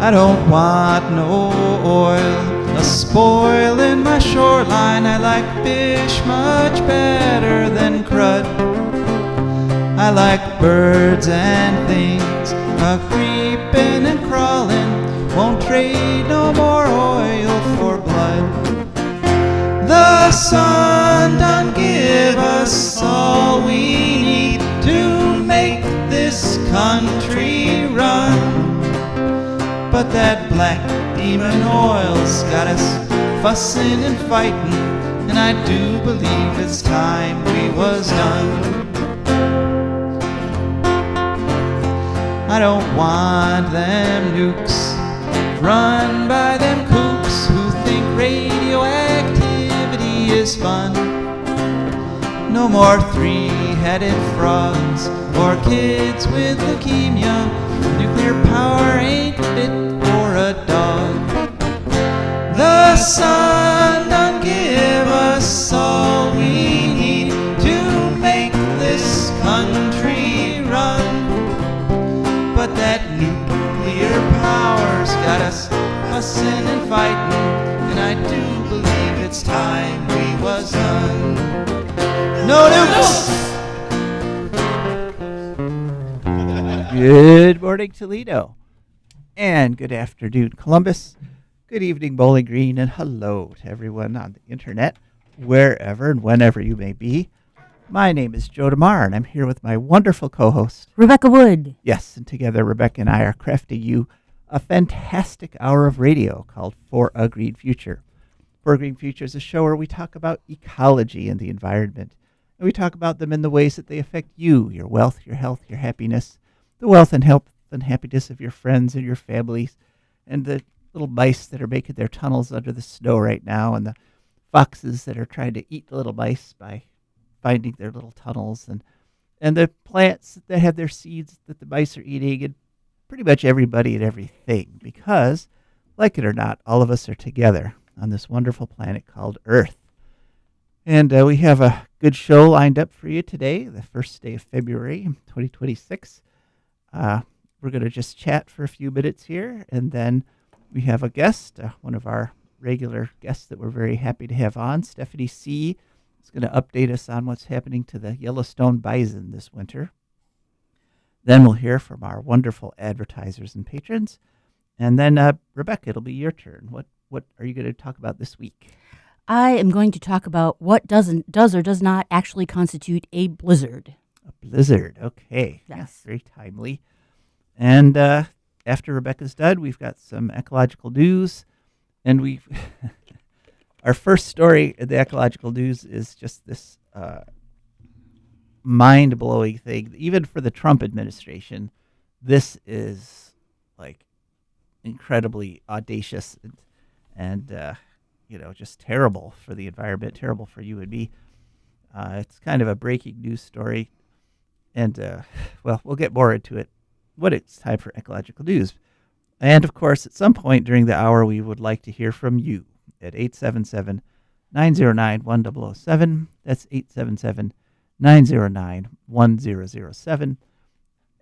I don't want no oil a-spoiling my shoreline. I like fish much better than crud. I like birds and things a-creeping and crawling. Won't trade no more oil for blood. The sun done give us all we need to make this country run. But that black demon oil's got us fussing and fighting, and I do believe it's time we was done. I don't want them nukes run by them kooks who think radioactivity is fun. No more three-headed frogs or kids with leukemia. Nuclear power ain't fit for a dog. The sun done give us all we need to make this country run. But that nuclear power's got us fussing and fighting, and I do believe it's time we was done. No nukes! Good morning, Toledo. And good afternoon, Columbus. Good evening, Bowling Green. And hello to everyone on the internet, wherever and whenever you may be. My name is Joe DeMare, and I'm here with my wonderful co-host, Rebecca Wood. Yes, and together Rebecca and I are crafting you a fantastic hour of radio called For a Green Future. For a Green Future is a show where we talk about ecology and the environment. And we talk about them in the ways that they affect you, your wealth, your health, your happiness, the wealth and health and happiness of your friends and your families, and the little mice that are making their tunnels under the snow right now, and the foxes that are trying to eat the little mice by finding their little tunnels, and the plants that have their seeds that the mice are eating, and pretty much everybody and everything, because, like it or not, all of us are together on this wonderful planet called Earth. And we have a good show lined up for you today, the first day of February 2026. We're going to just chat for a few minutes here, and then we have a guest, one of our regular guests that we're very happy to have on, Stephany Seay. Is going to update us on what's happening to the Yellowstone Bison this winter. Then we'll hear from our wonderful advertisers and patrons. And then, Rebecca, it'll be your turn. What are you going to talk about this week? I am going to talk about what does or does not actually constitute a blizzard. A blizzard, okay. Yes. Very timely. And after Rebecca's done, we've got some ecological news. And we've... Our first story in the ecological news is just this mind-blowing thing. Even for the Trump administration, this is like incredibly audacious and just terrible for the environment, terrible for you and me. It's kind of a breaking news story. And, we'll get more into it when it's time for ecological news. And, of course, at some point during the hour, we would like to hear from you. At 877-909-1007. That's 877-909-1007.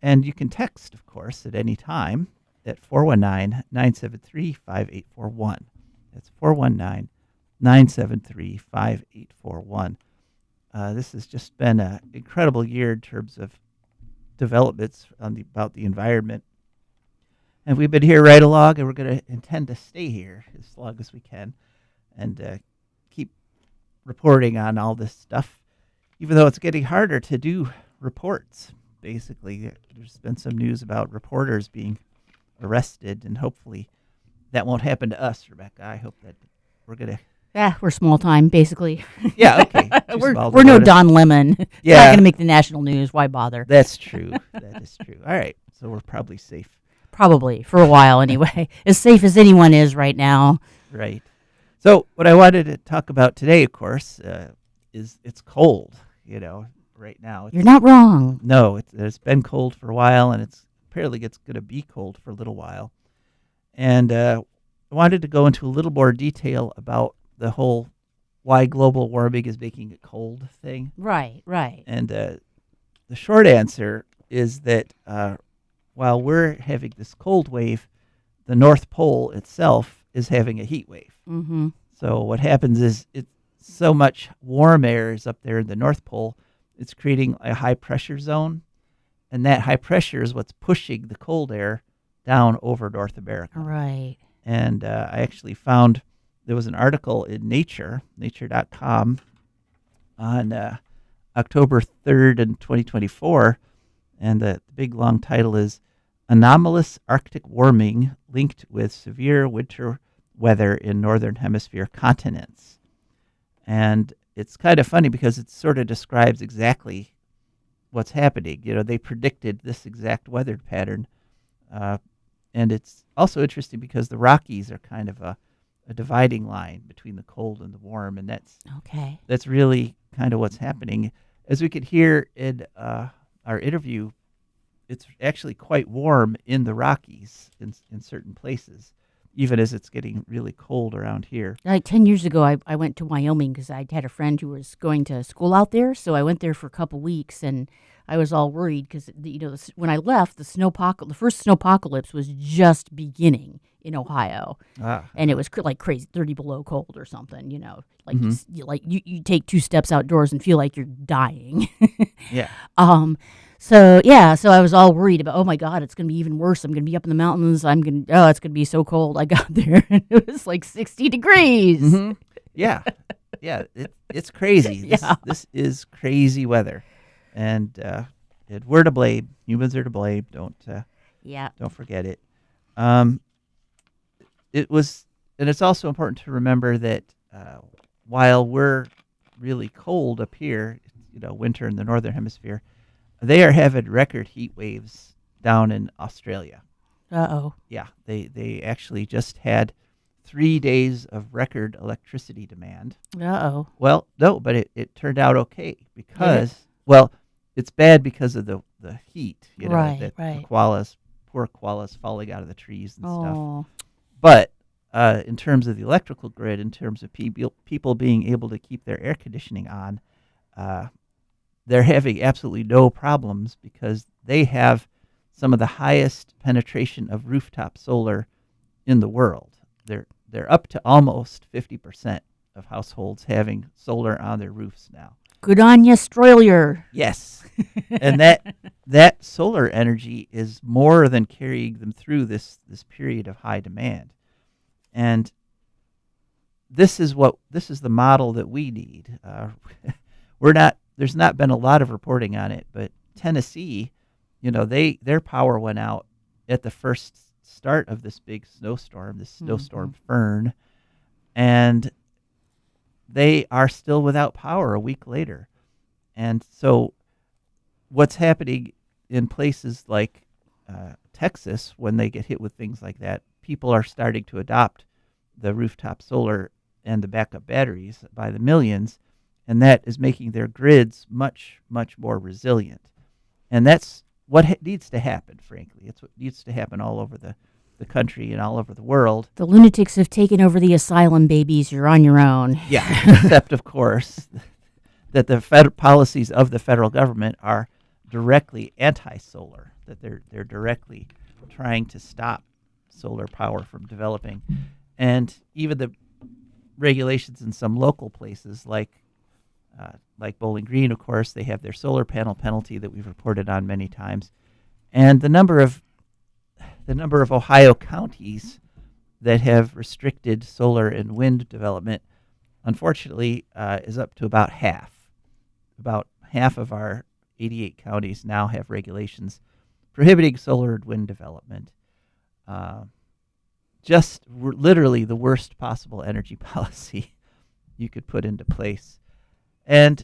And you can text, of course, at any time at 419-973-5841. That's 419-973-5841. This has just been an incredible year in terms of developments about the environment. And we've been here right along, and we're going to intend to stay here as long as we can and keep reporting on all this stuff, even though it's getting harder to do reports. Basically, there's been some news about reporters being arrested, and hopefully that won't happen to us, Rebecca. I hope that we're going to... Yeah, we're small time, basically. Yeah, okay. We're no Don Lemon. Yeah. Not going to make the national news. Why bother? That's true. That is true. All right, so we're probably safe. Probably, for a while anyway. As safe as anyone is right now. Right. So what I wanted to talk about today, of course, is it's cold, right now. You're not wrong. No, it's been cold for a while, and apparently it's going to be cold for a little while. And I wanted to go into a little more detail about the whole why global warming is making it cold thing. Right. And the short answer is that while we're having this cold wave, the North Pole itself is having a heat wave. Mm-hmm. So what happens is it's so much warm air is up there in the North Pole, it's creating a high pressure zone, and that high pressure is what's pushing the cold air down over North America. Right. And I actually found there was an article in nature.com on October 3rd in 2024, and the big long title is Anomalous Arctic Warming Linked with Severe Winter Weather in Northern Hemisphere Continents. And it's kind of funny because it sort of describes exactly what's happening. You know, they predicted this exact weather pattern. And it's also interesting because the Rockies are kind of a dividing line between the cold and the warm, and that's really kind of what's happening. As we could hear in our interview, it's actually quite warm in the Rockies in certain places, even as it's getting really cold around here. Like 10 years ago, I went to Wyoming because I had a friend who was going to school out there. So I went there for a couple weeks, and I was all worried because, when I left, the first snowpocalypse was just beginning in Ohio. And it was like crazy, 30 below cold or something, like you take 2 steps outdoors and feel like you're dying. Yeah. So I was all worried about, oh my God, it's going to be even worse. I'm going to be up in the mountains. It's going to be so cold. I got there and it was like 60 degrees. Mm-hmm. Yeah. Yeah. It's crazy. This is crazy weather. And we're to blame. Humans are to blame. Don't forget it. And it's also important to remember that while we're really cold up here, winter in the northern hemisphere, they are having record heat waves down in Australia. Uh-oh. Yeah, they actually just had 3 days of record electricity demand. Uh-oh. Well, no, but it turned out okay because, well, it's bad because of the heat, right. The poor koalas falling out of the trees and stuff. But in terms of the electrical grid, in terms of people being able to keep their air conditioning on, they're having absolutely no problems because they have some of the highest penetration of rooftop solar in the world. They're up to almost 50% of households having solar on their roofs now. Good on you, Stroyer. Yes. And that solar energy is more than carrying them through this period of high demand. And this is the model that we need. There's not been a lot of reporting on it, but Tennessee, their power went out at the first start of this big snowstorm, this snowstorm Fern, and they are still without power a week later. And so what's happening in places like Texas, when they get hit with things like that, people are starting to adopt the rooftop solar and the backup batteries by the millions, and that is making their grids much, much more resilient. And that's what needs to happen, frankly. It's what needs to happen all over the country and all over the world. The lunatics have taken over the asylum babies. You're on your own. Yeah, except, of course, that the policies of the federal government are directly anti-solar, that they're directly trying to stop solar power from developing. And even the regulations in some local places like Bowling Green, of course, they have their solar panel penalty that we've reported on many times. And the number of Ohio counties that have restricted solar and wind development, unfortunately, is up to about half. About half of our 88 counties now have regulations prohibiting solar and wind development. Literally the worst possible energy policy you could put into place. And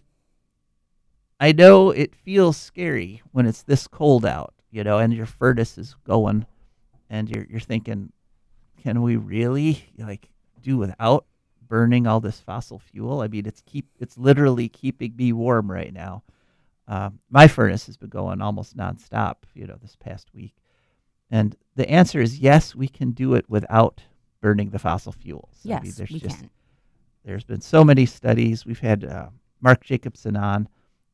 I know it feels scary when it's this cold out, and your furnace is going, and you're thinking, can we really do without burning all this fossil fuel? I mean, it's literally keeping me warm right now. My furnace has been going almost nonstop, this past week. And the answer is yes, we can do it without burning the fossil fuels. Yes, we can. There's been so many studies. We've had Mark Jacobson on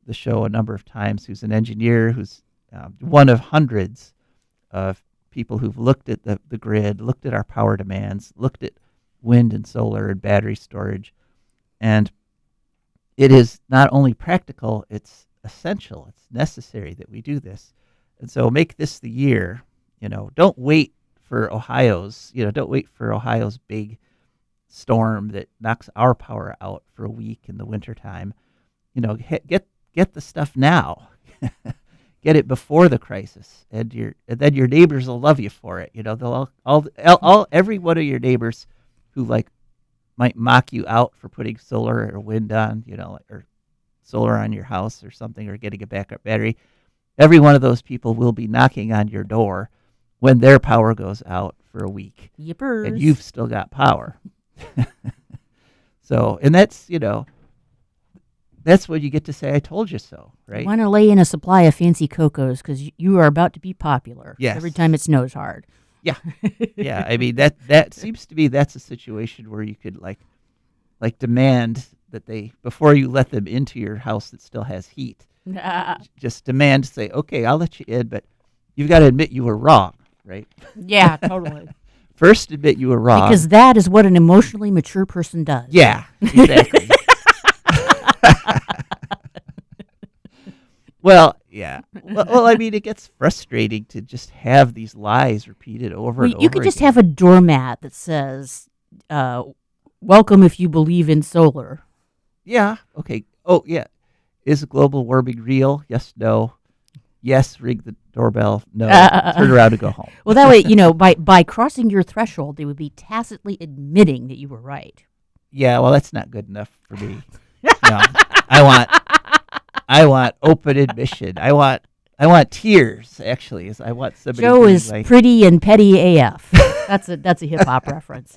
the show a number of times, who's an engineer, who's one of hundreds of people who've looked at the grid, looked at our power demands, looked at wind and solar and battery storage, and it is not only practical, it's essential, it's necessary that we do this. And so make this the year, don't wait for don't wait for Ohio's big storm that knocks our power out for a week in the wintertime. Get the stuff now. Get it before the crisis, and then your neighbors will love you for it. They'll all every one of your neighbors who might mock you out for putting solar or wind on, or solar on your house or something, or getting a backup battery. Every one of those people will be knocking on your door when their power goes out for a week. Yippers. And you've still got power. So, and that's when you get to say, I told you so, right? You want to lay in a supply of fancy cocos because you are about to be popular. Yes. Every time it snows hard. Yeah. Yeah. I mean, that seems to me that's a situation where you could like demand that they, before you let them into your house that still has heat, just demand, say, okay, I'll let you in, but you've got to admit you were wrong, right? Yeah, totally. First admit you were wrong. Because that is what an emotionally mature person does. Yeah, exactly. Well, yeah. Well, I mean, it gets frustrating to just have these lies repeated over and over. You could just again. have a doormat that says, welcome if you believe in solar. Yeah. Okay. Oh, yeah. Is global warming real? Yes, no. Yes, ring the doorbell. No, turn around and go home. Well, that way, by crossing your threshold, they would be tacitly admitting that you were right. Yeah, well, that's not good enough for me. No, I want open admission. I want tears. Actually, I want somebody. Joe being is like, pretty and petty AF. That's a hip hop reference.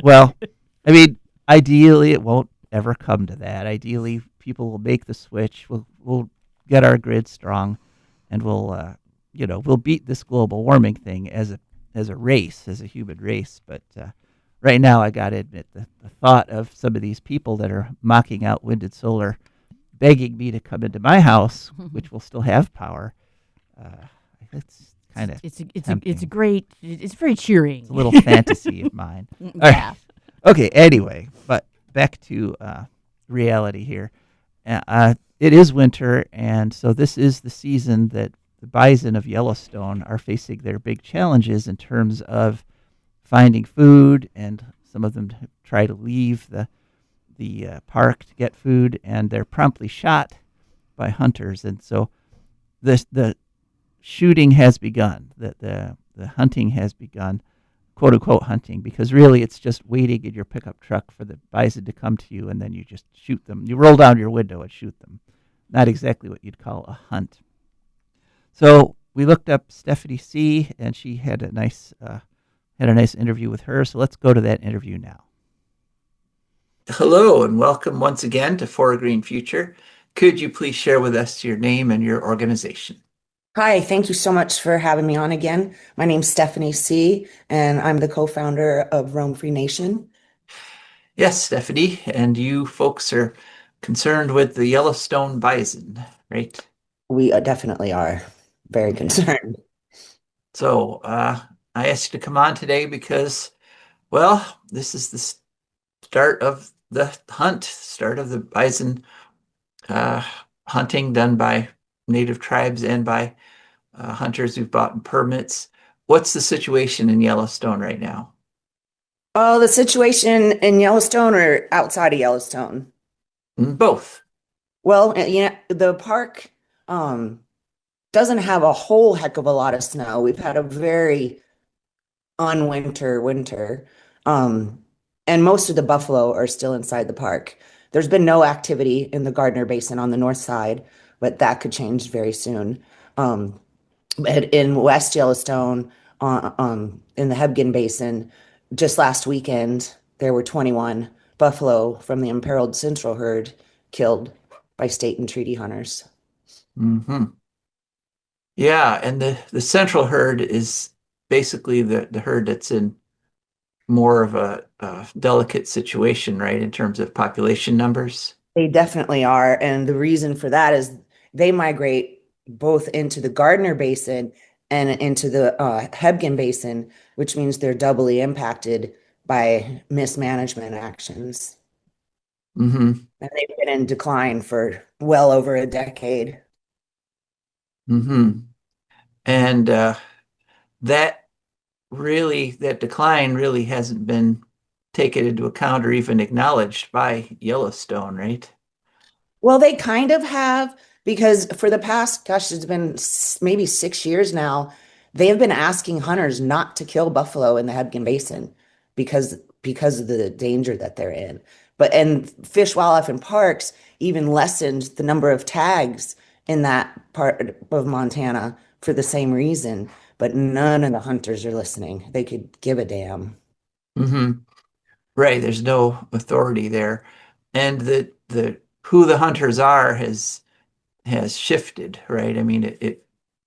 Well, I mean, ideally, it won't ever come to that. Ideally, people will make the switch. We'll get our grid strong, and we'll beat this global warming thing as a race, as a human race. But right now, I got to admit the thought of some of these people that are mocking out wind and solar, begging me to come into my house, which will still have power. It's kind of it's very cheering. It's a little fantasy of mine. Yeah. All right. Okay. Anyway, but back to reality here. It is winter, and so this is the season that the bison of Yellowstone are facing their big challenges in terms of finding food, and some of them try to leave the park to get food, and they're promptly shot by hunters. And so the shooting has begun, the hunting has begun, quote unquote hunting, because really it's just waiting in your pickup truck for the bison to come to you, and then you just shoot them. You roll down your window and shoot them. Not exactly what you'd call a hunt. So we looked up Stephany Seay, and she had a nice interview with her. So let's go to that interview now. Hello, and welcome once again to For a Green Future. Could you please share with us your name and your organization? Hi, thank you so much for having me on again. My name's Stephany Seay, and I'm the co-founder of Roam Free Nation. Yes, Stephany, and you folks are concerned with the Yellowstone bison, right? We definitely are very concerned. So I asked you to come on today because, well, this is the start of the hunt, start of the bison hunting done by native tribes and by hunters who've bought permits. What's the situation in Yellowstone right now? Oh, the situation in Yellowstone or outside of Yellowstone? Both. Well, the park doesn't have a whole heck of a lot of snow. We've had a very unwinter winter. And most of the buffalo are still inside the park. There's been no activity in the Gardner Basin on the north side, but that could change very soon. But in West Yellowstone, in the Hebgen Basin, just last weekend, there were 21 buffalo from the imperiled central herd killed by state and treaty hunters. Mm-hmm. Yeah, and the central herd is basically the herd that's in more of a delicate situation, right, in terms of population numbers? They definitely are. And the reason for that is they migrate both into the Gardner Basin and into the Hebgen Basin, which means they're doubly impacted by mismanagement actions. Hmm. And they've been in decline for well over a decade. Hmm. And that that decline really hasn't been taken into account or even acknowledged by Yellowstone, right? Well, they kind of have because for the past, gosh, it's been maybe 6 years now. They have been asking hunters not to kill buffalo in the Hebgen Basin because of the danger that they're in. But and Fish, Wildlife, and Parks even lessened the number of tags in that part of Montana for the same reason. But none of the hunters are listening. They could give a damn. Hmm. Right. There's no authority there. And the who the hunters are has shifted, right? I mean, it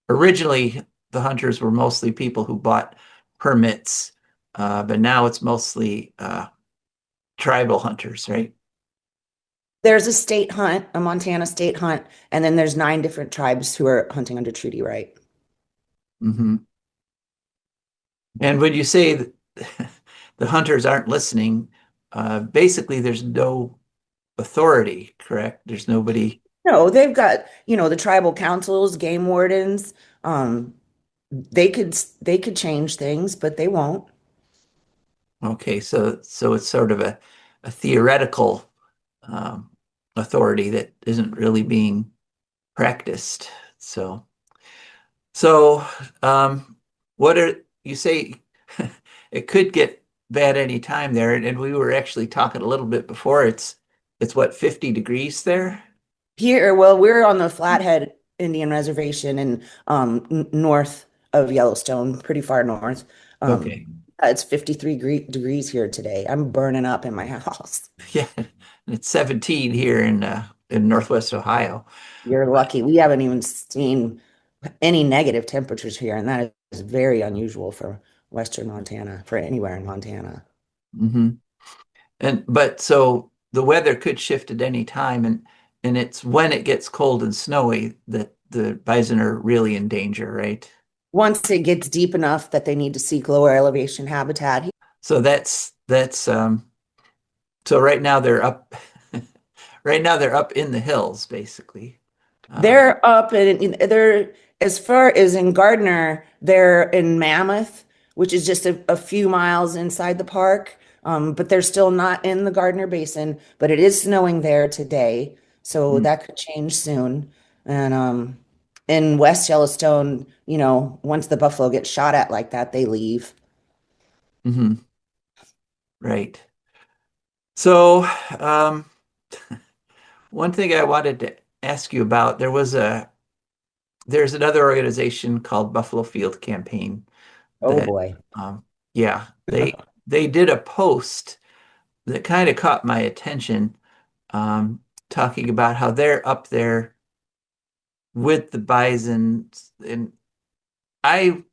originally the hunters were mostly people who bought permits, but now it's mostly tribal hunters, right? There's a state hunt, a Montana state hunt, and then there's 9 different tribes who are hunting under treaty right. Hmm. And when you say that the hunters aren't listening, basically there's no authority, correct? There's nobody. No, they've got, the tribal councils, game wardens. Um, they could change things, but they won't. Okay, so it's sort of a theoretical um, authority that isn't really being practiced. So um, what are you say? It could get bad any time there, and we were actually talking a little bit before. It's what, 50 degrees there? Here, well, we're on the Flathead Indian Reservation in north of Yellowstone, pretty far north. Um, Okay. it's 53 degrees here today. I'm burning up in my house. Yeah, it's 17 here in Northwest Ohio. You're lucky. We haven't even seen any negative temperatures here, and that is very unusual for Western Montana, for anywhere in Montana. Hmm. And but so the weather could shift at any time, and it's when it gets cold and snowy that the bison are really in danger, right? Once it gets deep enough that they need to seek lower elevation habitat, So that's so right now they're up right now they're up in the hills basically. Um, they're up and they're as far as in Gardner, they're in Mammoth, which is just a few miles inside the park. But they're still not in the Gardner Basin, but it is snowing there today, so mm, that could change soon. And in West Yellowstone, once the buffalo gets shot at like that, they leave. mhm, right. So um, one thing I wanted to ask you about, there's another organization called Buffalo Field Campaign Oh that boy. yeah, they did a post that kind of caught my attention, um, talking about how they're up there with the bison. And I,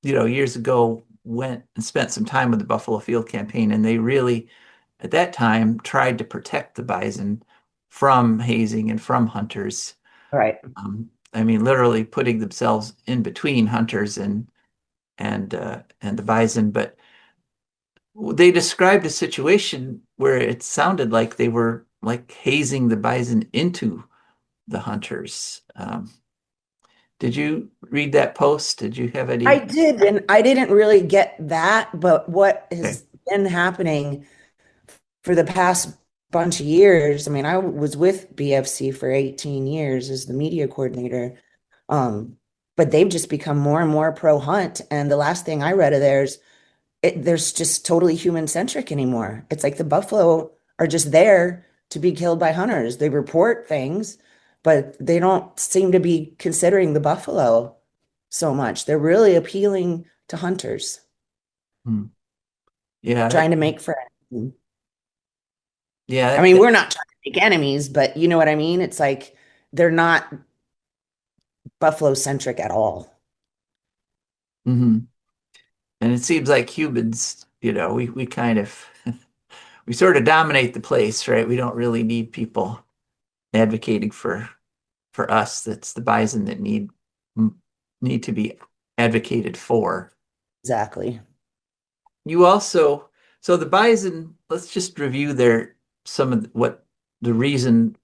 years ago went and spent some time with the Buffalo Field Campaign, and they really, at that time, tried to protect the bison from hazing and from hunters. All right. I mean, literally putting themselves in between hunters and the bison. But they described a situation where it sounded like they were like hazing the bison into the hunters. Did you read that post? Did you have I any? did, and I didn't really get that, but what Okay. has been happening for the past bunch of years, I mean, I was with BFC for 18 years as the media coordinator. Um, but they've just become more and more pro hunt. And the last thing I read of theirs, there's just totally human centric anymore. It's like the buffalo are just there to be killed by hunters. They report things, but they don't seem to be considering the buffalo so much. They're really appealing to hunters, Hmm. Yeah, trying to make friends. yeah, I mean, we're not trying to make enemies, but you know what I mean? It's like they're not buffalo centric at all. mhm. And it seems like humans, we kind of we sort of dominate the place, right? We don't really need people advocating for for us. That's the bison that need to be advocated for. Exactly. You also, so the bison, let's just review some of what the reason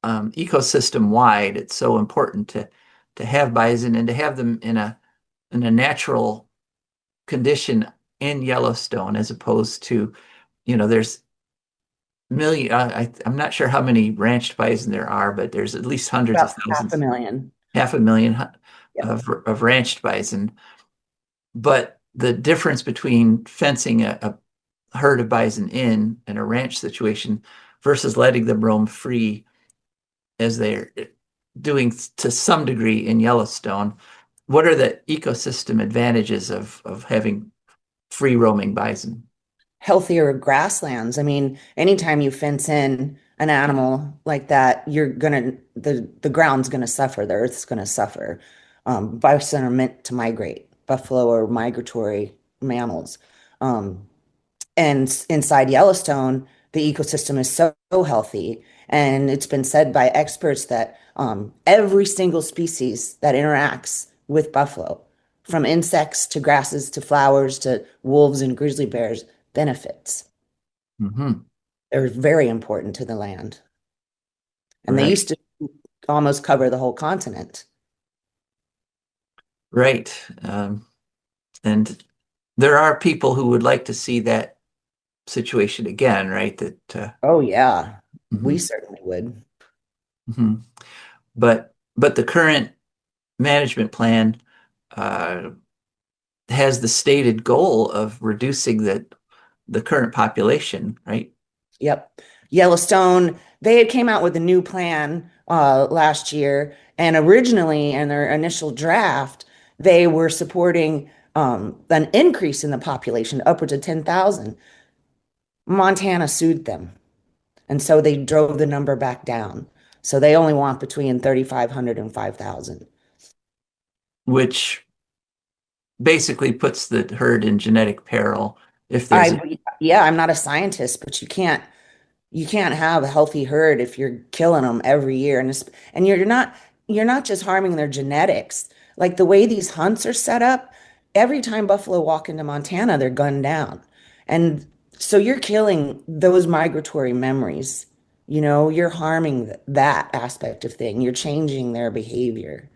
ecosystem wide it's so important to have bison and to have them in a natural condition in Yellowstone as opposed to, there's million I'm not sure how many ranched bison there are, but there's at least hundreds of About half a thousands, million. half a million Yep. of ranched bison. But the difference between fencing a herd of bison in a ranch situation versus letting them roam free as they're doing to some degree in Yellowstone, what are the ecosystem advantages of having free roaming bison? Healthier grasslands. I mean, anytime you fence in an animal like that, the ground's gonna suffer, the earth's gonna suffer. Bison are meant to migrate. Buffalo are migratory mammals. Um, and inside Yellowstone, the ecosystem is so healthy. And it's been said by experts that every single species that interacts with buffalo, from insects to grasses to flowers to wolves and grizzly bears, benefits. Hmm. They're very important to the land. And they Right, used to almost cover the whole continent. right. And there are people who would like to see that situation again, right? Oh, yeah, we Mhm, certainly would. mhm. But the current management plan uh, has the stated goal of reducing the current population, right? Yep. Yellowstone, they had came out with a new plan last year, and originally in their initial draft, they were supporting an increase in the population upwards of 10,000. Montana sued them, and so they drove the number back down. So they only want between 3,500 and 5,000. Which basically puts the herd in genetic peril if there's a Yeah, I'm not a scientist, but you can't have a healthy herd if you're killing them every year, and you're not just harming their genetics. Like the way these hunts are set up, every time buffalo walk into Montana, they're gunned down. And so you're killing those migratory memories. You're harming that aspect of thing. You're changing their behavior.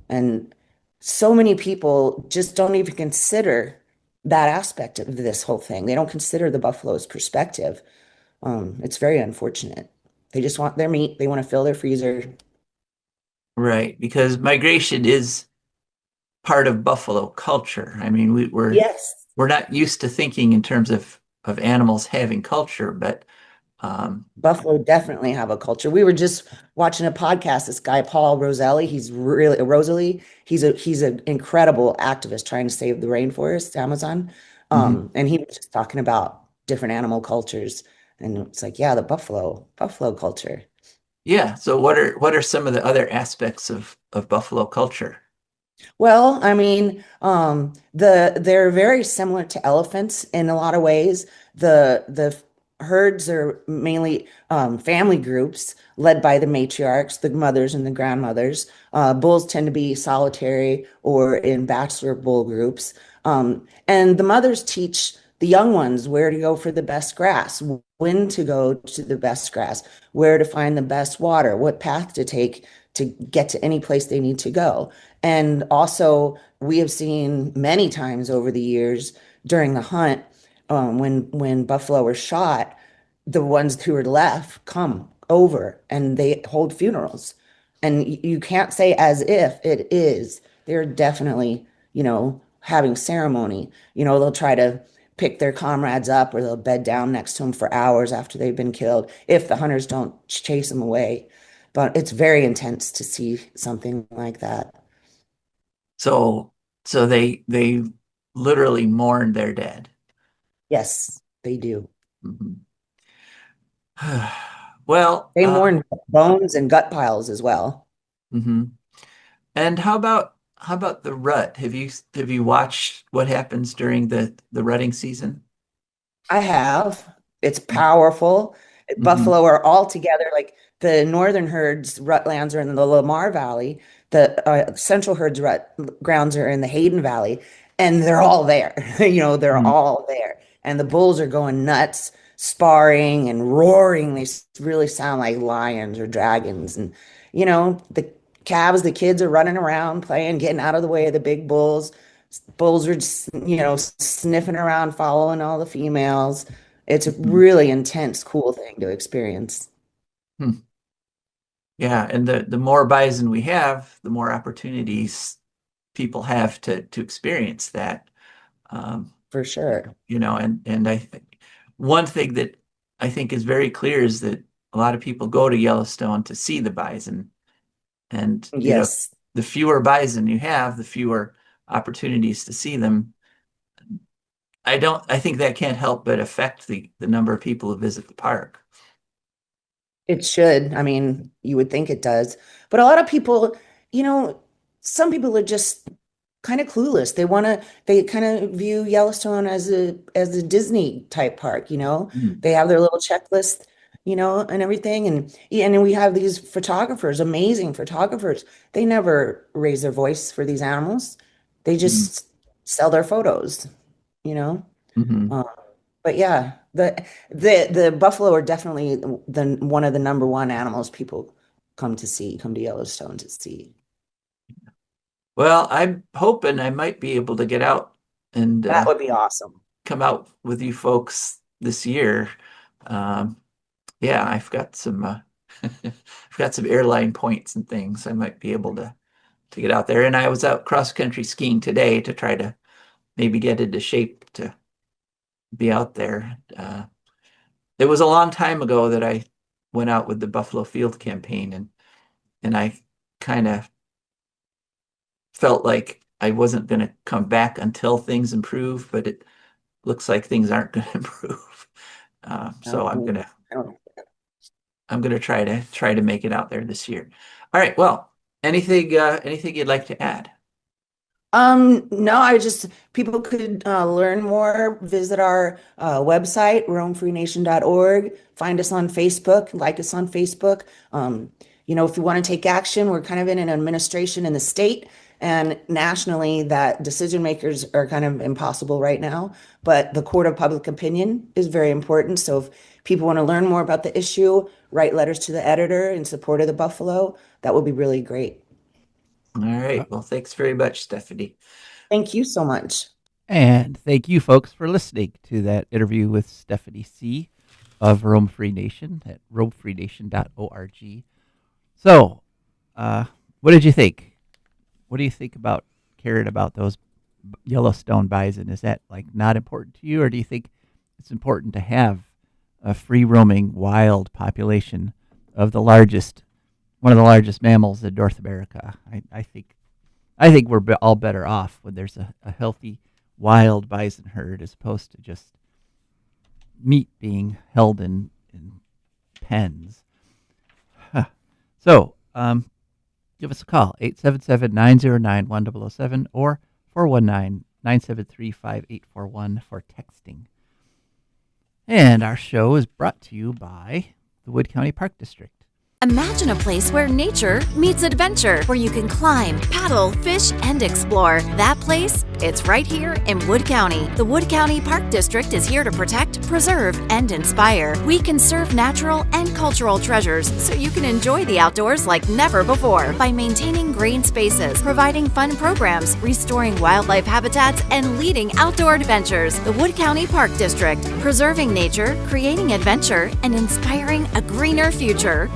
And so many people just don't even consider that aspect of this whole thing. They don't consider the buffalo's perspective. It's very unfortunate. They just want their meat. They want to fill their freezer. right, because migration is part of buffalo culture. I mean, Yes. we're not used to thinking in terms of animals having culture, but um, Buffalo definitely have a culture. We were just watching a podcast. This guy, Paul Roselli, he's an incredible activist trying to save the rainforest, Amazon. mhm. And he was just talking about different animal cultures. And it's like, yeah, the buffalo culture. Yeah. So what are some of the other aspects of buffalo culture? Well, I mean, they're very similar to elephants in a lot of ways. The herds are mainly family groups led by the matriarchs, the mothers and the grandmothers. Bulls tend to be solitary or in bachelor bull groups. And the mothers teach the young ones where to go for the best grass, when to go to the best grass, where to find the best water, what path to take to get to any place they need to go. And also, we have seen many times over the years during the hunt, when buffalo were shot, the ones who are left come over and they hold funerals. And you can't say as if it is. They're definitely, having ceremony. They'll try to pick their comrades up or they'll bed down next to them for hours after they've been killed if the hunters don't chase them away. But it's very intense to see something like that. So they literally mourn their dead. Yes, they do. Mhm. Well, They mourn bones and gut piles as well. mhm. And how about the rut? Have you watched what happens during the rutting season? I have. It's powerful. Hmm. Buffalo are all together. Like the northern herds, rutlands are in the Lamar Valley. The central herds, grounds are in the Hayden Valley, and they're all there. They're all there, and the bulls are going nuts, sparring and roaring. They really sound like lions or dragons, and the calves, the kids are running around, playing, getting out of the way of the big bulls. Bulls are just, sniffing around, following all the females. It's a Hmm. really intense, cool thing to experience. Yeah, and the more bison we have, the more opportunities people have to experience that. Um, For sure. and I think one thing that I think is very clear is that a lot of people go to Yellowstone to see the bison, and Yes, the fewer bison you have, the fewer opportunities to see them. I think that can't help but affect the number of people who visit the park. it should. I mean, you would think it does. But a lot of people, you know, some people are just kind of clueless. They kind of view Yellowstone as a Disney type park, you know. Mm, They have their little checklist, and everything. And yeah, and then we have these photographers, amazing photographers. They never raise their voice for these animals. They mm, just sell their photos, you know. mhm. Um, but yeah, the buffalo are definitely the one of the number one animals people come to Yellowstone to see. Well, I'm hoping I might be able to get out and That would be awesome. come out with you folks this year. Um, yeah, I've got some airline points and things. I might be able to get out there. And I was out cross country skiing today to try to maybe get into shape to be out there. It was a long time ago that I went out with the Buffalo Field campaign, and I kind of felt like I wasn't going to come back until things improve, but it looks like things aren't going to improve. So No, I don't I'm gonna try to make it out there this year. All right. Well, anything you'd like to add? No, I just people could learn more, visit our website, roamfreenation.org, find us on Facebook, like us on Facebook. If you want to take action, we're kind of in an administration in the state and nationally that decision makers are kind of impossible right now, but the court of public opinion is very important. So if people want to learn more about the issue, write letters to the editor in support of the buffalo, that would be really great. All right. Well, thanks very much, Stephanie. Thank you so much. And thank you, folks, for listening to that interview with Stephany Seay of Roam Free Nation at roamfreenation.org. So, what did you think? What do you think about caring about those Yellowstone bison? Is that like not important to you, or do you think it's important to have a free roaming wild population of one of the largest mammals in North America? I think we're all better off when there's a healthy wild bison herd as opposed to just meat being held in pens. Huh. So, give us a call, 877-909-1007 or 419-973-5841 for texting. And our show is brought to you by the Wood County Park District. Imagine a place where nature meets adventure, where you can climb, paddle, fish, and explore. That place? It's right here in Wood County. The Wood County Park District is here to protect, preserve, and inspire. We conserve natural and cultural treasures so you can enjoy the outdoors like never before by maintaining green spaces, providing fun programs, restoring wildlife habitats, and leading outdoor adventures. The Wood County Park District, preserving nature, creating adventure, and inspiring a greener future.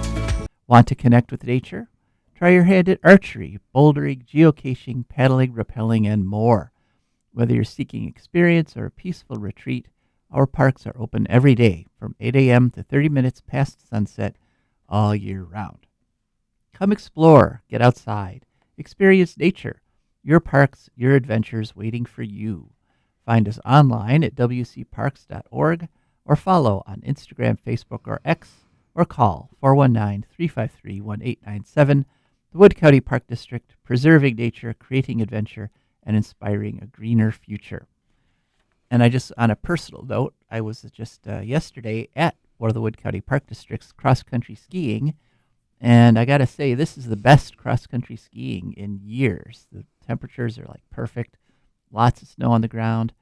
Want to connect with nature? Try your hand at archery, bouldering, geocaching, paddling, rappelling, and more. Whether you're seeking experience or a peaceful retreat, our parks are open every day from 8 a.m. to 30 minutes past sunset all year round. Come explore, get outside, experience nature. Your parks, your adventures waiting for you. Find us online at wcparks.org or follow on Instagram, Facebook, or X, or call 419-353-1897. The Wood County Park District, preserving nature, creating adventure, and inspiring a greener future. And I just, on a personal note, I was just yesterday at one of the Wood County Park District's cross-country skiing. And I got to say, this is the best cross-country skiing in years. The temperatures are like perfect. Lots of snow on the ground.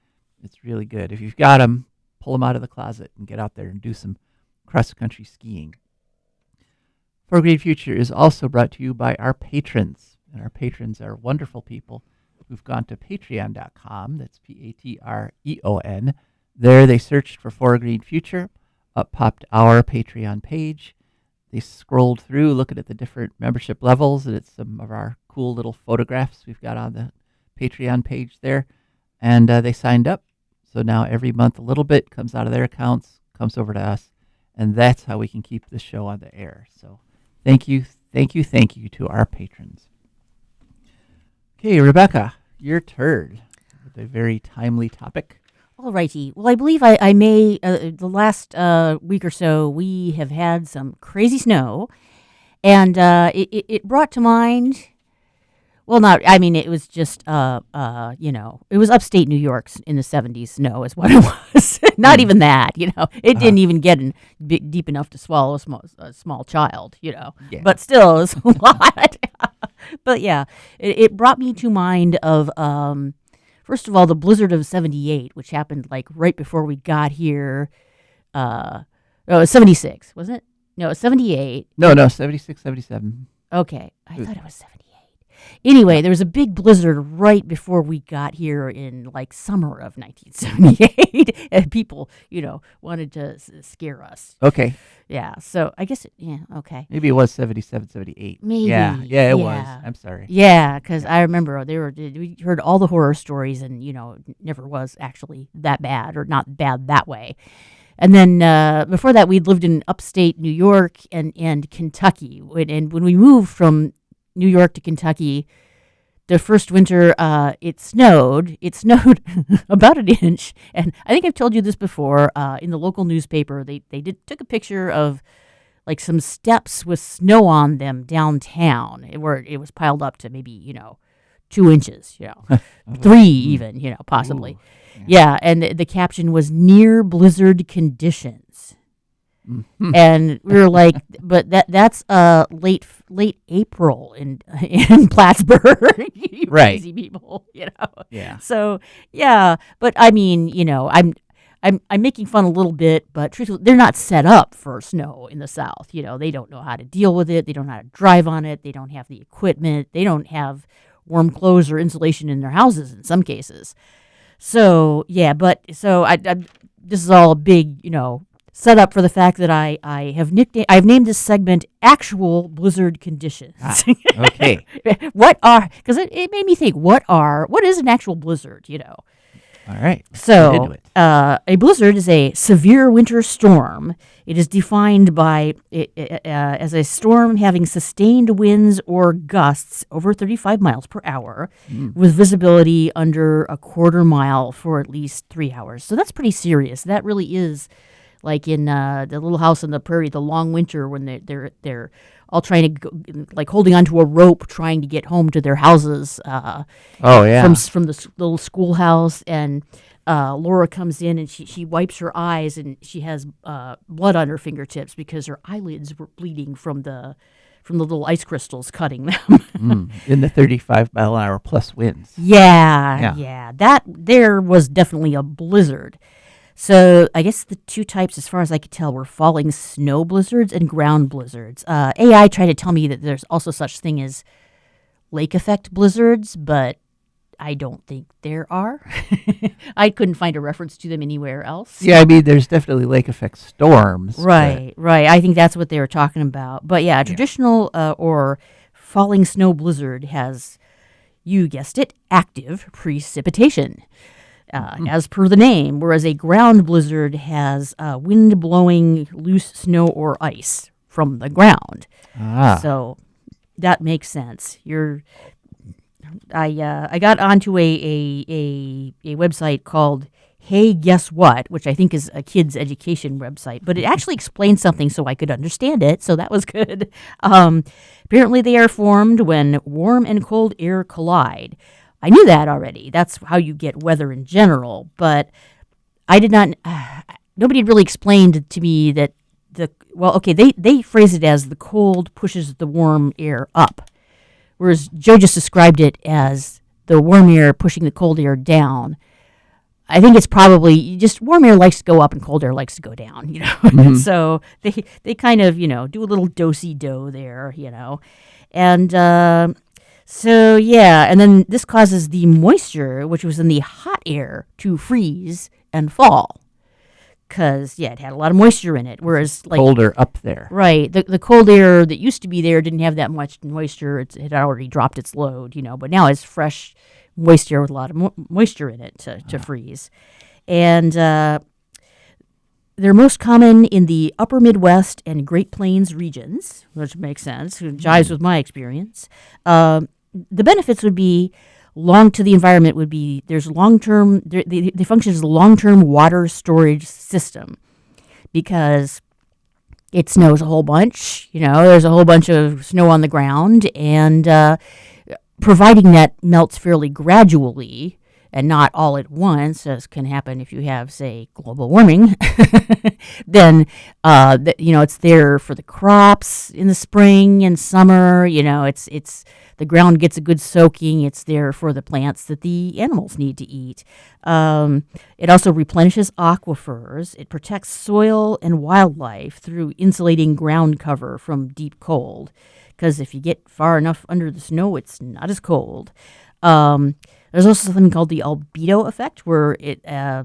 It's really good. If you've got them, pull them out of the closet and get out there and do some cross-country skiing. For a Green Future is also brought to you by our patrons. And our patrons are wonderful people who've gone to patreon.com. That's Patreon. There they searched for a Green Future. Up popped our Patreon page. They scrolled through looking at the different membership levels, and it's some of our cool little photographs we've got on the Patreon page there. And they signed up. So now every month a little bit comes out of their accounts, comes over to us, and that's how we can keep the show on the air. So thank you to our patrons. Okay, Rebecca, your turn with a very timely topic. All righty. Well, I believe I may, the last week or so, we have had some crazy snow, and it brought to mind, well, it was just, it was upstate New York in the 70s snow is what it was. Not even that, It didn't even get deep enough to swallow a small child, Yeah. But still, it was a lot. But yeah, it brought me to mind of, first of all, the blizzard of 78, which happened like right before we got here. It was 76, wasn't it? No, it was 78. No, 76, 77. Okay, I thought it was 78. Anyway, there was a big blizzard right before we got here in like summer of 1978, and people, wanted to scare us. Okay. Yeah, so I guess, okay. Maybe it was 77, 78. Maybe. Yeah, it was. I'm sorry. Yeah, because I remember we heard all the horror stories, and, it never was actually that bad, or not bad that way. And then before that, we'd lived in upstate New York and Kentucky. And when we moved from New York to Kentucky, the first winter, it snowed. It snowed about an inch, and I think I've told you this before. In the local newspaper, they took a picture of like some steps with snow on them downtown, where it was piled up to maybe 2 inches, 3 even, possibly. Ooh, yeah, and the caption was "near blizzard conditions." Mm-hmm. And we were like, but that's late April in Plattsburgh. You Right. Crazy people, Yeah. So yeah, but I mean, I'm making fun a little bit, but truthfully, they're not set up for snow in the South. They don't know how to deal with it. They don't know how to drive on it. They don't have the equipment. They don't have warm clothes or insulation in their houses in some cases. So yeah, but so I this is all a big, set up for the fact that I've named this segment "Actual Blizzard Conditions." Okay. Because it made me think, what is an actual blizzard? All right. So, Get into it. a blizzard is a severe winter storm. It is defined by as a storm having sustained winds or gusts over 35 miles per hour with visibility under a quarter mile for at least 3 hours. So that's pretty serious. That really is like in the Little House on the Prairie, the long winter when they're all trying to go, like holding onto a rope, trying to get home to their houses. Oh yeah. From the little schoolhouse, and Laura comes in and she wipes her eyes, and she has blood on her fingertips because her eyelids were bleeding from the little ice crystals cutting them. In the 35-mile-an-hour plus winds. Yeah. That there was definitely a blizzard. So I guess the two types, as far as I could tell, were falling snow blizzards and ground blizzards. AI tried to tell me that there's also such thing as lake effect blizzards, but I don't think there are. I couldn't find a reference to them anywhere else. Yeah, there's definitely lake effect storms. Right. I think that's what they were talking about. But yeah, a traditional or falling snow blizzard has, you guessed it, active precipitation. As per the name, whereas a ground blizzard has wind blowing loose snow or ice from the ground. So that makes sense. I got onto a website called Hey Guess What, which I think is a kid's education website, but it actually explained something so I could understand it, so that was good. Apparently they are formed when warm and cold air collide. I knew that already. That's how you get weather in general, but I did not. Nobody had really explained to me that they phrase it as the cold pushes the warm air up, whereas Joe just described it as the warm air pushing the cold air down. I think it's probably just warm air likes to go up and cold air likes to go down, So they kind of, do a little do-si-do there, And so, yeah, and then this causes the moisture, which was in the hot air, to freeze and fall. Because, it had a lot of moisture in it, whereas colder up there. Right. The cold air that used to be there didn't have that much moisture. It had already dropped its load, but now it's fresh moisture with a lot of moisture in it to freeze. And they're most common in the upper Midwest and Great Plains regions, which makes sense. It jives with my experience. The benefits would be to the environment would be there's long-term, they function as a long-term water storage system because it snows a whole bunch, there's a whole bunch of snow on the ground, and providing that melts fairly gradually and not all at once, as can happen if you have, say, global warming, then, it's there for the crops in the spring and summer. It's the ground gets a good soaking. It's there for the plants that the animals need to eat. It also replenishes aquifers. It protects soil and wildlife through insulating ground cover from deep cold. Because if you get far enough under the snow, it's not as cold. There's also something called the albedo effect, where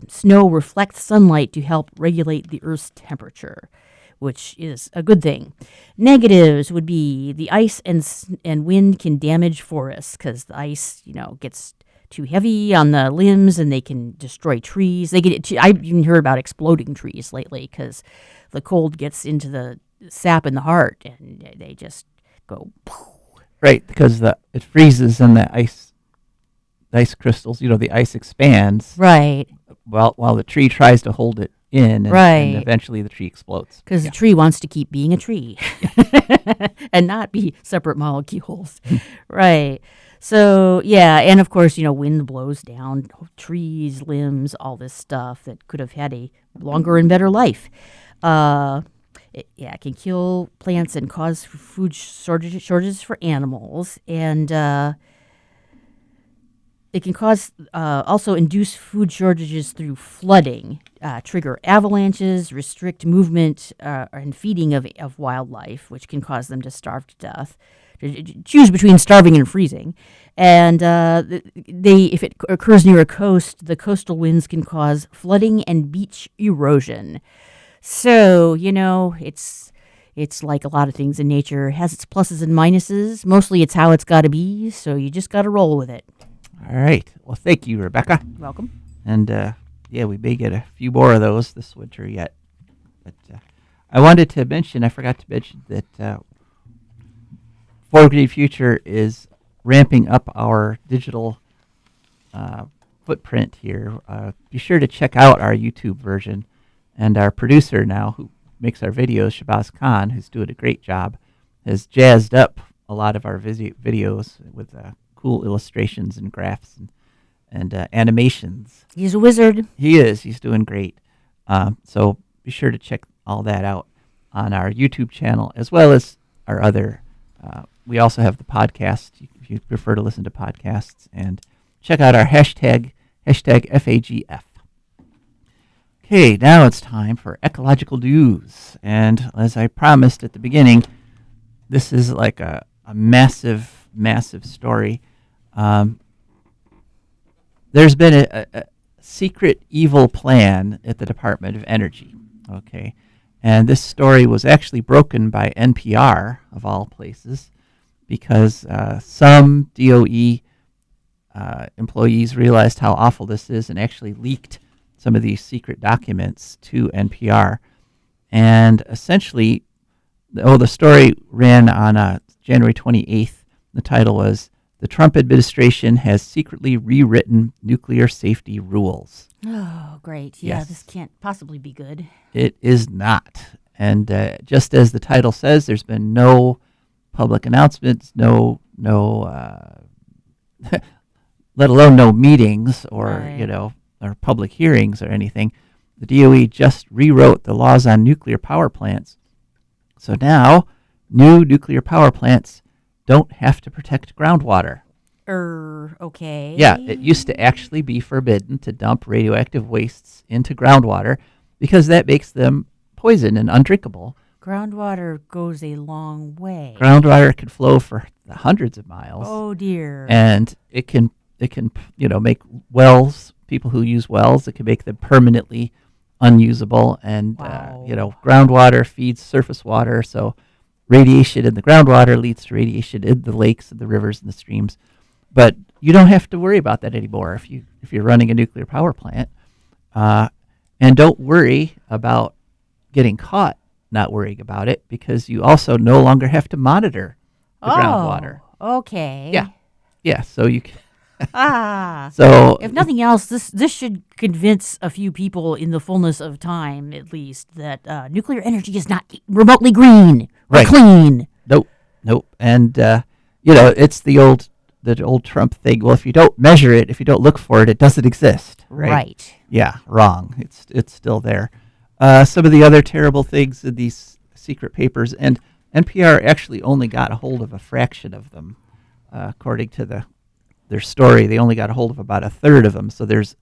snow reflects sunlight to help regulate the Earth's temperature, which is a good thing. Negatives would be the ice and wind can damage forests because the ice, gets too heavy on the limbs and they can destroy trees. I've even heard about exploding trees lately because the cold gets into the sap in the heart and they just go. Right, because it freezes and the ice crystals, the ice expands. Right. While the tree tries to hold it in, and eventually the tree explodes. Because the tree wants to keep being a tree and not be separate molecules. Right. So, and of course, wind blows down trees, limbs, all this stuff that could have had a longer and better life. It can kill plants and cause food shortages for animals, and it can cause also induce food shortages through flooding, trigger avalanches, restrict movement and feeding of wildlife, which can cause them to starve to death. Choose between starving and freezing. And if it occurs near a coast, the coastal winds can cause flooding and beach erosion. So, it's like a lot of things in nature. It has its pluses and minuses. Mostly it's how it's got to be, so you just got to roll with it. All right. Well, thank you, Rebecca. Welcome. And, we may get a few more of those this winter yet. But I forgot to mention that For Green Future is ramping up our digital footprint here. Be sure to check out our YouTube version. And our producer now, who makes our videos, Shabazz Khan, who's doing a great job, has jazzed up a lot of our videos with cool illustrations and graphs and animations. He's a wizard. He is. He's doing great. So be sure to check all that out on our YouTube channel, as well as our other. We also have the podcast, if you prefer to listen to podcasts. And check out our hashtag FAGF. Okay, now it's time for ecological news. And as I promised at the beginning, this is like a massive, massive story. There's been a secret evil plan at the Department of Energy, okay? And this story was actually broken by NPR, of all places, because some DOE employees realized how awful this is and actually leaked some of these secret documents to NPR. And essentially, the story ran on January 28th. The title was, "The Trump Administration Has Secretly Rewritten Nuclear Safety Rules." Oh, great. Yeah, Yes. This can't possibly be good. It is not. And just as the title says, there's been no public announcements, no let alone no meetings or, Right. Or public hearings or anything. The DOE just rewrote the laws on nuclear power plants So now, new nuclear power plants don't have to protect groundwater. Okay. Yeah, it used to actually be forbidden to dump radioactive wastes into groundwater because that makes them poison and undrinkable. Groundwater goes a long way. Groundwater can flow for hundreds of miles. Oh dear. And it can make wells, people who use wells, it can make them permanently unusable. And Wow. groundwater feeds surface water, so radiation in the groundwater leads to radiation in the lakes and the rivers and the streams. But you don't have to worry about that anymore if you're running a nuclear power plant, and don't worry about getting caught not worrying about it, because you also no longer have to monitor the groundwater. Okay. Yeah. So you can. So if nothing else, this should convince a few people in the fullness of time, at least, that nuclear energy is not remotely green or Right. clean. Nope. And it's the old Trump thing. Well, if you don't measure it, if you don't look for it, it doesn't exist. Right. Yeah. Wrong. It's still there. Some of the other terrible things in these secret papers, and NPR actually only got a hold of a fraction of them, according to their story. They only got a hold of about a third of them. So there's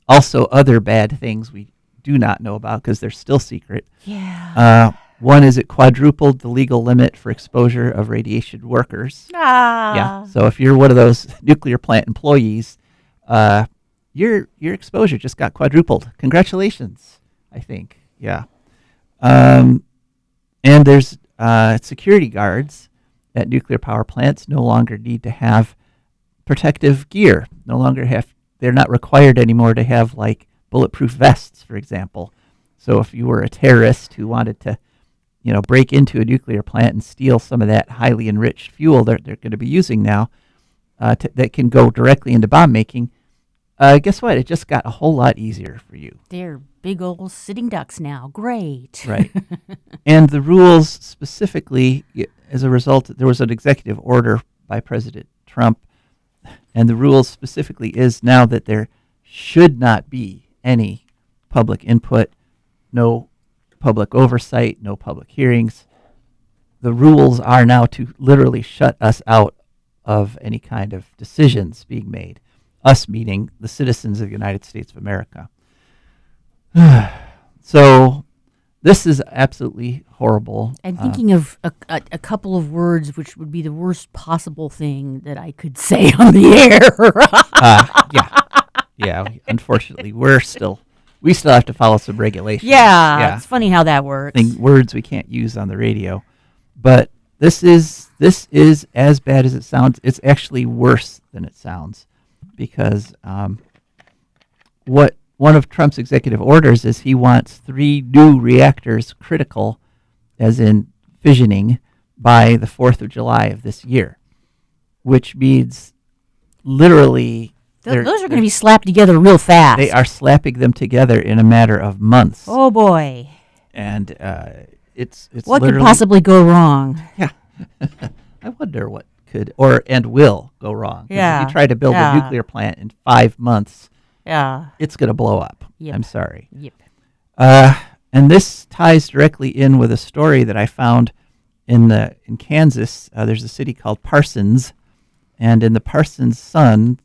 also other bad things we do not know about because they're still secret. Yeah. One is it quadrupled the legal limit for exposure of radiation workers. Yeah. So if you're one of those nuclear plant employees, your exposure just got quadrupled. Congratulations, I think. Yeah. And there's security guards at nuclear power plants no longer need to have protective gear. They're not required anymore to have like bulletproof vests, for example. So if you were a terrorist who wanted to, break into a nuclear plant and steal some of that highly enriched fuel they're going to be using now, that can go directly into bomb making, guess what? It just got a whole lot easier for you. They're big old sitting ducks now. Great. Right. And the rules specifically, as a result, there was an executive order by President Trump, and the rules specifically is now that there should not be any public input, no public oversight, no public hearings. The rules are now to literally shut us out of any kind of decisions being made. Us meaning the citizens of the United States of America. So this is absolutely horrible. I'm thinking of a couple of words which would be the worst possible thing that I could say on the air. Yeah. Unfortunately, we still have to follow some regulations. Yeah. It's funny how that works. Words we can't use on the radio, but this is as bad as it sounds. It's actually worse than it sounds, because what one of Trump's executive orders is he wants 3 new reactors critical, as in fissioning, by the 4th of July of this year, which means literally those are going to be slapped together real fast. They are slapping them together in a matter of months. Oh boy! And it's what could possibly go wrong? Yeah, I wonder what could and will go wrong. Yeah, if you try to build a nuclear plant in 5 months, it's going to blow up. Yep. I'm sorry. Yep. And this ties directly in with a story that I found in Kansas. There's a city called Parsons, and in the Parsons Sun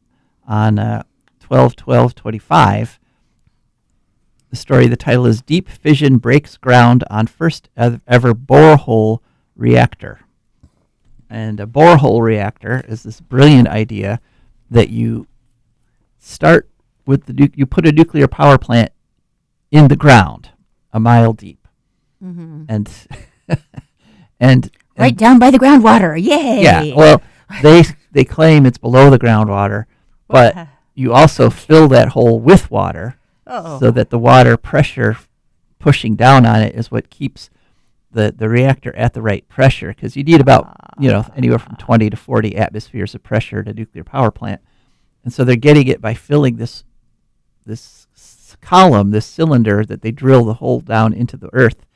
on 12/12/25, the title is "Deep Fission Breaks Ground on First Ever Borehole Reactor." And a borehole reactor is this brilliant idea that you start with you put a nuclear power plant in the ground, a mile deep, and right down by the groundwater. Yay! Yeah. Well, they claim it's below the groundwater, but you also fill that hole with water, so that the water pressure pushing down on it is what keeps the reactor at the right pressure, because you need about anywhere from 20 to 40 atmospheres of pressure at a nuclear power plant. And so they're getting it by filling this column, this cylinder that they drill the hole down into the earth,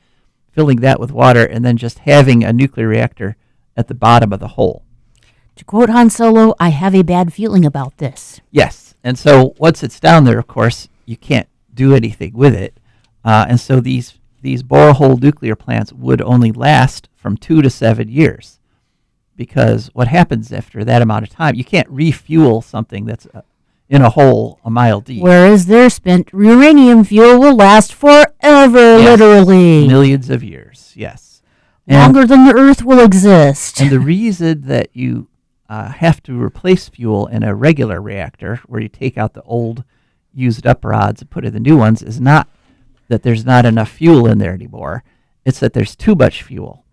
filling that with water, and then just having a nuclear reactor at the bottom of the hole. To quote Han Solo, I have a bad feeling about this. Yes. And so once it's down there, of course, you can't do anything with it. And so these borehole nuclear plants would only last for from 2 to 7 years, because what happens after that amount of time, you can't refuel something that's in a hole a mile deep. Whereas their spent uranium fuel will last forever, Yes. literally. Millions of years, yes. Longer than the Earth will exist. And the reason that you have to replace fuel in a regular reactor, where you take out the old used up rods and put in the new ones, is not that there's not enough fuel in there anymore. It's that there's too much fuel.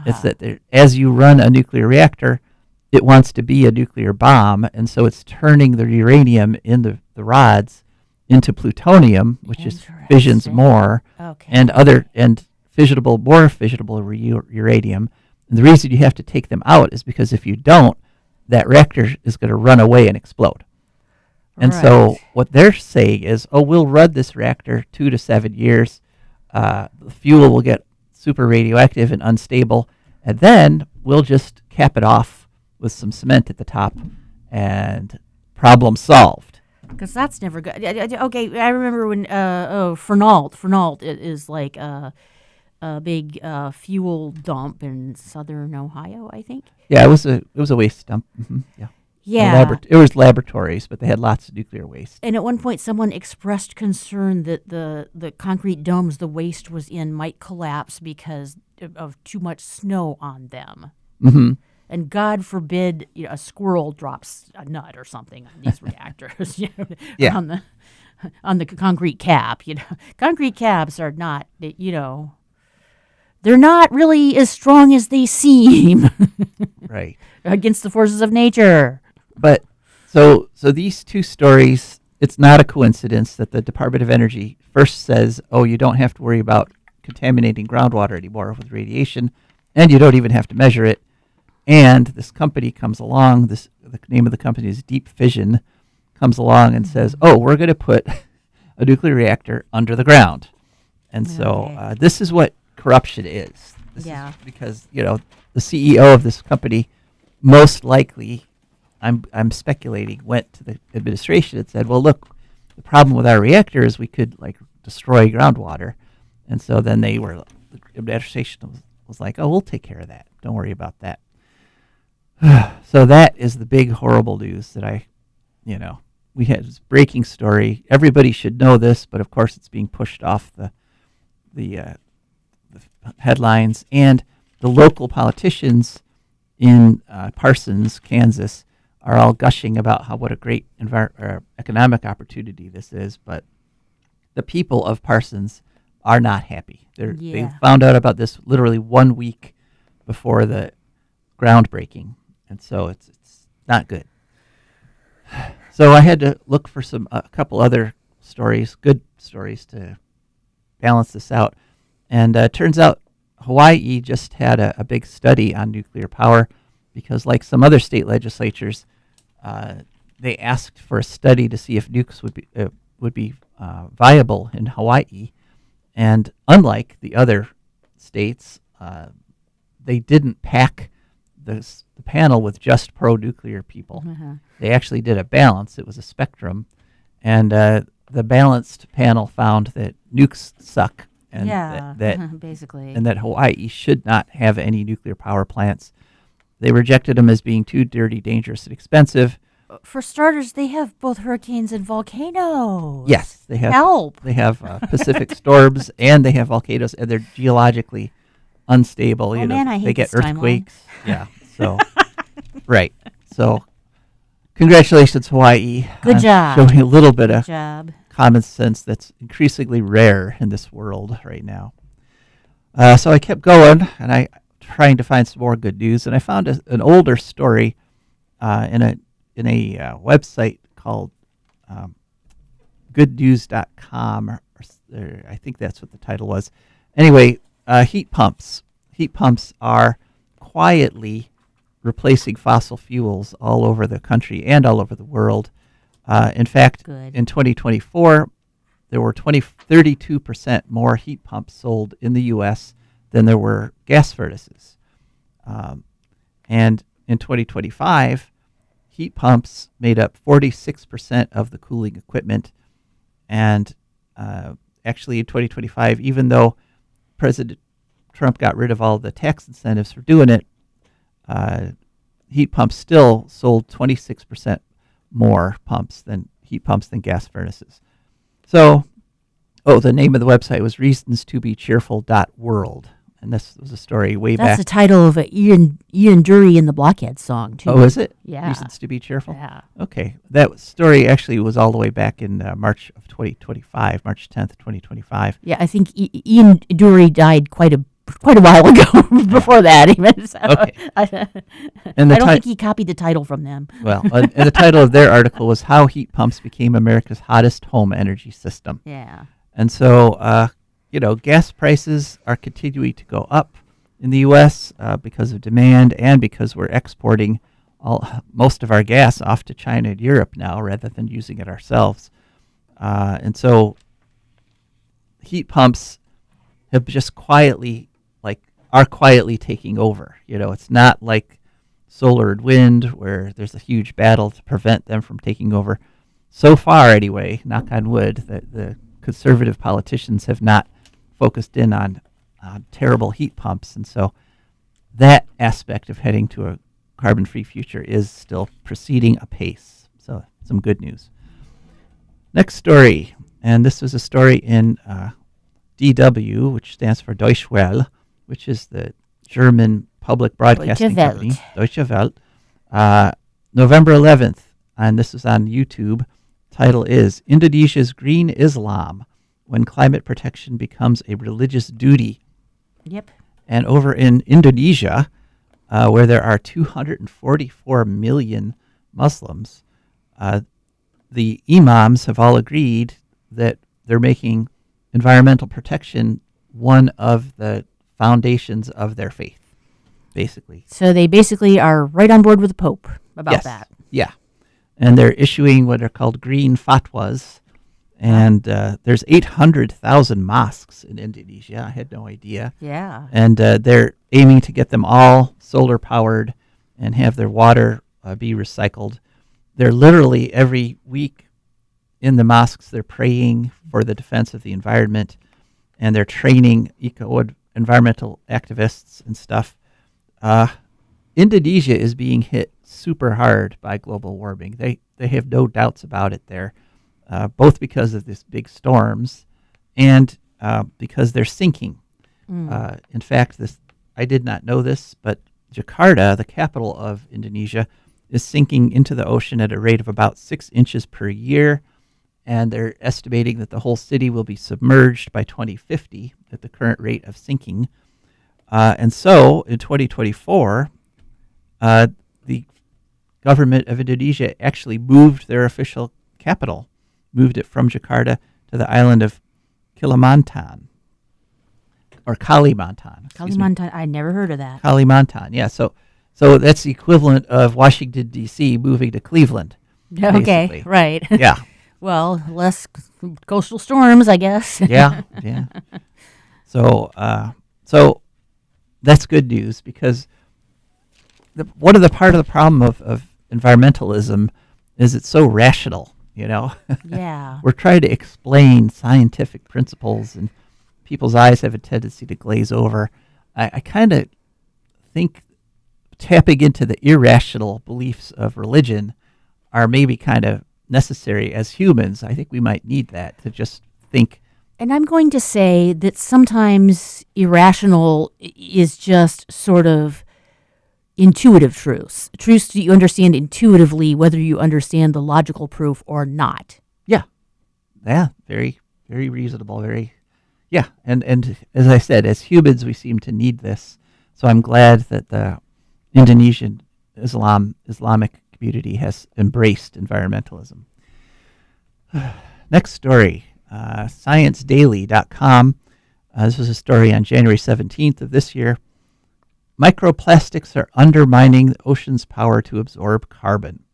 It's that as you run a nuclear reactor, it wants to be a nuclear bomb, and so it's turning the uranium in the rods into plutonium, which is fissions Interesting. more, Okay. and more fissionable uranium. And the reason you have to take them out is because if you don't, that reactor is going to run away and explode. And so Right. what they're saying is, we'll run this reactor 2 to 7 years. The fuel will get super radioactive and unstable, and then we'll just cap it off with some cement at the top, and problem solved. Because that's never good. Okay, I remember when Fernald is like a big fuel dump in southern Ohio, I think. Yeah, it was a waste dump. Yeah. Yeah. It was laboratories, but they had lots of nuclear waste. And at one point, someone expressed concern that the concrete domes the waste was in might collapse because of too much snow on them. Mm-hmm. And God forbid, a squirrel drops a nut or something on these reactors. Yeah. on the concrete cap. Concrete caps are not. They're not really as strong as they seem Right. against the forces of nature. But so these two stories, it's not a coincidence that the Department of Energy first says, you don't have to worry about contaminating groundwater anymore with radiation, and you don't even have to measure it. And this company comes along, the name of the company is Deep Fission, comes along and says, we're going to put a nuclear reactor under the ground. And so this is what corruption is. This is because, the CEO of this company most likely, I'm speculating, went to the administration and said, well, look, the problem with our reactor is we could destroy groundwater. And so then the administration was like, we'll take care of that. Don't worry about that. So that is the big horrible news that we had this breaking story. Everybody should know this, but of course it's being pushed off the headlines, and the local politicians in Parsons, Kansas, are all gushing about what a great economic opportunity this is, but the people of Parsons are not happy. They found out about this literally 1 week before the groundbreaking, and so it's not good. So I had to look for a couple other stories, good stories, to balance this out. And it turns out Hawaii just had a big study on nuclear power, because like some other state legislatures, they asked for a study to see if nukes would be viable in Hawaii. And unlike the other states, they didn't pack the panel with just pro-nuclear people. They actually did a balance. It was a spectrum. And the balanced panel found that nukes suck. And that basically. And that Hawaii should not have any nuclear power plants. They rejected them as being too dirty, dangerous, and expensive. For starters, they have both hurricanes and volcanoes. Yes, they have. Help. They have Pacific storms, and they have volcanoes, and they're geologically unstable. I hate they get this timeline. earthquakes. Yeah. So, right. So, congratulations, Hawaii. Good job. Showing a little bit Good of job. common sense that's increasingly rare in this world right now. So I kept going, and I trying to find some more good news, and I found an older story in a website called goodnews.com, or I think that's what the title was. Anyway, heat pumps. Heat pumps are quietly replacing fossil fuels all over the country and all over the world. In fact, in 2024, there were 32% more heat pumps sold in the U.S. than there were gas furnaces. And in 2025, heat pumps made up 46% of the cooling equipment. And actually in 2025, even though President Trump got rid of all the tax incentives for doing it, heat pumps still sold 26% more heat pumps than gas furnaces. So, the name of the website was reasonstobecheerful.world. And this was a story way back. That's the title of a Ian Dury in the Blockhead song, too. Oh, is it? Yeah. Reasons to be cheerful? Yeah. Okay. That story actually was all the way back in March of 2025, March 10th, 2025. Yeah, I think Ian Dury died quite a while ago before that even. So Okay. I And don't think he copied the title from them. Well, and the title of their article was How Heat Pumps Became America's Hottest Home Energy System. Yeah. And so, gas prices are continuing to go up in the U.S. Because of demand and because we're exporting most of our gas off to China and Europe now rather than using it ourselves. And so heat pumps have just are quietly taking over. It's not like solar and wind where there's a huge battle to prevent them from taking over. So far, anyway, knock on wood, the conservative politicians have not focused in on terrible heat pumps. And so that aspect of heading to a carbon-free future is still proceeding apace. So some good news. Next story, and this was a story in DW, which stands for Deutsche Welle, which is the German public broadcasting company, Deutsche Welle. November 11th, and this is on YouTube. Title is Indonesia's Green Islam, When Climate Protection Becomes a Religious Duty. Yep. And over in Indonesia, where there are 244 million Muslims, the imams have all agreed that they're making environmental protection one of the foundations of their faith, basically. So they basically are right on board with the Pope about that. Yeah. And they're issuing what are called green fatwas. And there's 800,000 mosques in Indonesia. I had no idea. Yeah. And they're aiming to get them all solar powered and have their water be recycled. They're literally every week in the mosques, they're praying for the defense of the environment, and they're training environmental activists and stuff. Indonesia is being hit super hard by global warming. They have no doubts about it there, both because of these big storms and because they're sinking. In fact, I did not know this, but Jakarta, the capital of Indonesia, is sinking into the ocean at a rate of about 6 inches per year, and they're estimating that the whole city will be submerged by 2050 at the current rate of sinking. And so, in 2024, the government of Indonesia actually moved their official capital, moved it from Jakarta to the island of Kalimantan. Kalimantan, I never heard of that. Kalimantan, yeah. So that's the equivalent of Washington, D.C. moving to Cleveland. Okay, basically. right. Yeah. Well, less coastal storms, I guess. Yeah. So that's good news because part of the problem of environmentalism is it's so rational, Yeah. We're trying to explain scientific principles, and people's eyes have a tendency to glaze over. I kind of think tapping into the irrational beliefs of religion are maybe kind of necessary as humans. I think we might need that to just think. And I'm going to say that sometimes irrational is just sort of intuitive truths that you understand intuitively, whether you understand the logical proof or not. Yeah, very, very reasonable, and as I said, as humans, we seem to need this. So I'm glad that the Indonesian Islamic community has embraced environmentalism. Next story, ScienceDaily.com. This was a story on January 17th of this year. Microplastics are undermining the ocean's power to absorb carbon.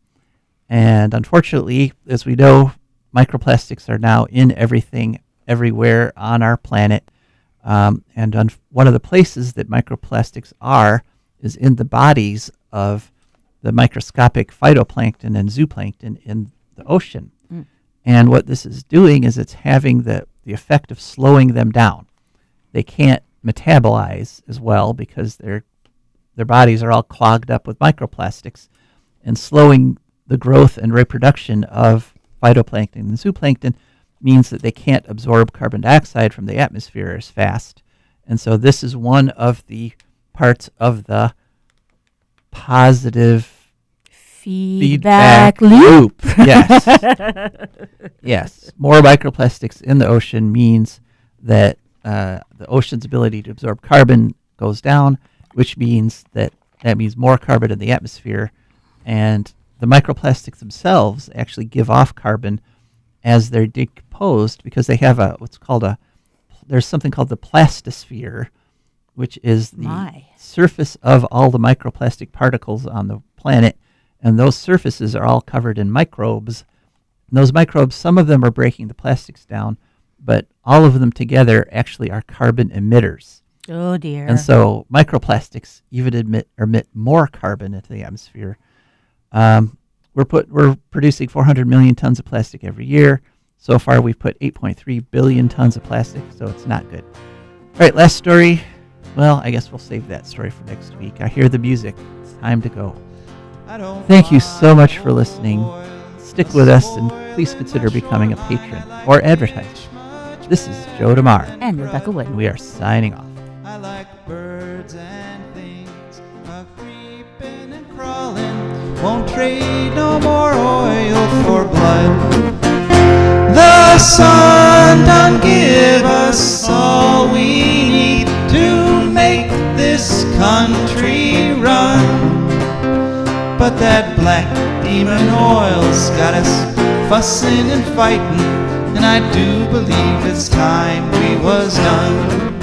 And unfortunately, as we know, microplastics are now in everything, everywhere on our planet. And one of the places that microplastics are is in the bodies of the microscopic phytoplankton and zooplankton in the ocean. And what this is doing is it's having the effect of slowing them down. They can't metabolize as well because their bodies are all clogged up with microplastics and slowing the growth and reproduction of phytoplankton and zooplankton means that they can't absorb carbon dioxide from the atmosphere as fast. And so this is one of the parts of the positive feedback loop. Yes. Yes. More microplastics in the ocean means that the ocean's ability to absorb carbon goes down, which means that means more carbon in the atmosphere. And the microplastics themselves actually give off carbon as they're decomposed because they have there's something called the plastosphere, which is the surface of all the microplastic particles on the planet. And those surfaces are all covered in microbes. And those microbes, some of them are breaking the plastics down, but all of them together actually are carbon emitters. Oh, dear. And so microplastics even emit more carbon into the atmosphere. We're producing 400 million tons of plastic every year. So far, we've put 8.3 billion tons of plastic, so it's not good. All right, last story. Well, I guess we'll save that story for next week. I hear the music. It's time to go. Thank you so much for listening. Stick with us, and please consider becoming a patron or advertiser. This is Joe DeMare. And Rebecca Wood. And we are signing off. I like birds and things, creeping and crawling. Won't trade no more oil for blood. The sun done give us all we need to make this country run. But that black demon oil's got us fussing and fighting, and I do believe it's time we was done.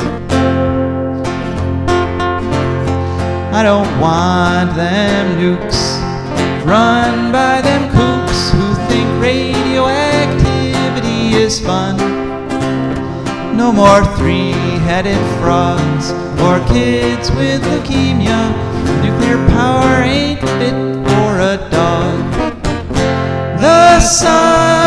I don't want them nukes run by them kooks who think radioactivity is fun. No more three-headed frogs or kids with leukemia. Nuclear power ain't fit for a dog. The sun